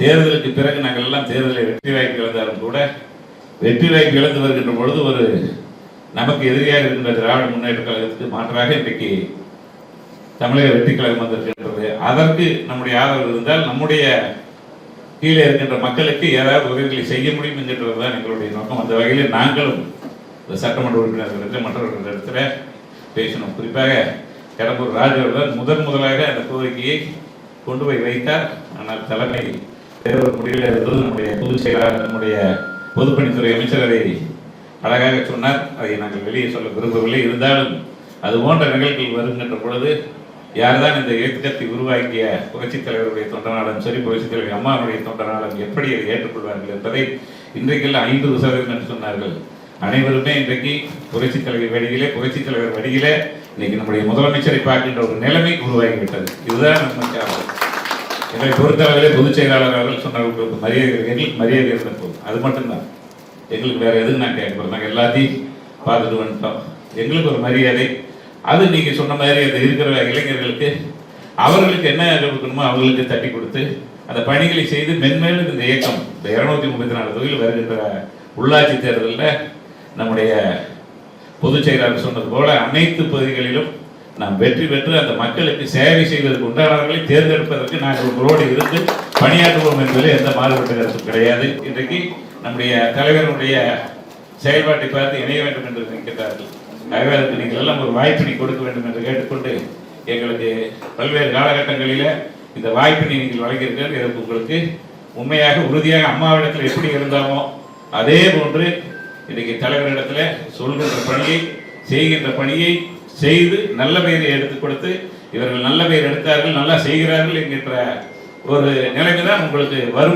தேர்தலுக்கு பிறகு நாங்கள் எல்லாம் தேர்தலில் வெற்றி வாய்ப்பு இழந்தாலும் கூட வெற்றி வாய்ப்பு இழந்து வருகின்ற பொழுது ஒரு நமக்கு எதிரியாக இருக்கின்ற திராவிட முன்னேற்ற கழகத்துக்கு மாற்றாக இன்றைக்கு தமிழக வெற்றி கழகம் வந்திருக்கின்றது. அதற்கு நம்முடைய ஆதரவு இருந்தால் நம்முடைய கீழே இருக்கின்ற மக்களுக்கு ஏதாவது உதவிகளை செய்ய முடியும் என்கின்றது தான் எங்களுடைய நோக்கம். அந்த வகையில் நாங்களும் இந்த சட்டமன்ற உறுப்பினர்களிடத்தில் மற்றவர்களிடத்தில் பேசணும். குறிப்பாக கடம்பூர் ராஜு அவர்கள் முதலாக அந்த கோரிக்கையை கொண்டு போய் வைத்தார். ஆனால் தலைமை தேர்தல் முடிவில் இருந்தது நம்முடைய பொதுச் செயலாளர் நம்முடைய பொதுப்பணித்துறை அமைச்சர் அதை அழகாக சொன்னார். அதை நாங்கள் வெளியே சொல்ல விரும்பவில்லை. இருந்தாலும் அது போன்ற நிகழ்வுகள் வருகின்ற பொழுது யார்தான் இந்த இயக்கத்தை உருவாக்கிய புரட்சித் தலைவருடைய தொண்டனாலும் சரி, புரட்சித் தலைவர் அம்மாவுடைய தொண்டனாலும் எப்படி அதை ஏற்றுக்கொள்வார்கள் என்பதை இன்றைக்கெல்லாம் 50% என்று சொன்னார்கள். அனைவருமே இன்றைக்கு புரட்சித் தலைவர் வழியிலே புரட்சித் தலைவர் வழியிலே இன்னைக்கு நம்முடைய முதலமைச்சரை பார்க்கின்ற ஒரு நிலைமை உருவாகிவிட்டது. இதுதான் நமக்கு எங்களை பொறுத்தளவிலே பொதுச் செயலாளர் அவர்கள் சொன்னவர்களுக்கு மரியாதை, எங்களுக்கு மரியாதை இருந்த போதும். அது மட்டும்தான் எங்களுக்கு வேற எதுவும் நான் கேட்கிறோம். நாங்கள் எல்லாத்தையும் பார்த்துட்டு வந்துட்டோம். எங்களுக்கு ஒரு மரியாதை. அது நீங்க சொன்ன மாதிரி அந்த இருக்கிற இளைஞர்களுக்கு அவர்களுக்கு என்ன கொடுக்கணுமோ அவர்களுக்கு தட்டி கொடுத்து அந்த பணிகளை செய்து மென்மேலும் இந்த இயக்கம் இந்த 234 தொகுதியில் வருகின்ற உள்ளாட்சி தேர்தலில் நம்முடைய பொதுச் செயலாளர் சொன்னது போல அனைத்து பகுதிகளிலும் நாம் வெற்றி பெற்று அந்த மக்களுக்கு சேவை செய்வதற்கு உண்டானவர்களை தேர்ந்தெடுப்பதற்கு நாங்கள் உங்களோடு இருந்து பணியாற்றுவோம் என்பதில் எந்த மாறுபட்ட கருத்தும் கிடையாது. இன்றைக்கு நம்முடைய தலைவருடைய செயல்பாட்டை பார்த்து இணைய வேண்டும் என்று நினைக்கிறார்கள். ஆகவே அதற்கு நீங்கள் எல்லாம் ஒரு வாய்ப்பினை கொடுக்க வேண்டும் என்று கேட்டுக்கொண்டு எங்களுக்கு பல்வேறு காலகட்டங்களில் இந்த வாய்ப்பினை நீங்கள் வழங்கியிருக்கிறது. இதற்கு உங்களுக்கு உண்மையாக உறுதியாக அம்மாவிடத்தில் எப்படி இருந்தாமோ அதே போன்று இன்றைக்கு தலைவரிடத்தில் சொல்கின்ற பணியை செய்கின்ற பணியை செய்து நல்ல பெயரை எடுத்துக் கொடுத்து இவர்கள் நல்ல பெயர் எடுத்தார்கள், நல்லா செய்கிறார்கள் என்கின்ற ஒரு நிலைமை தான் உங்களுக்கு வரும்.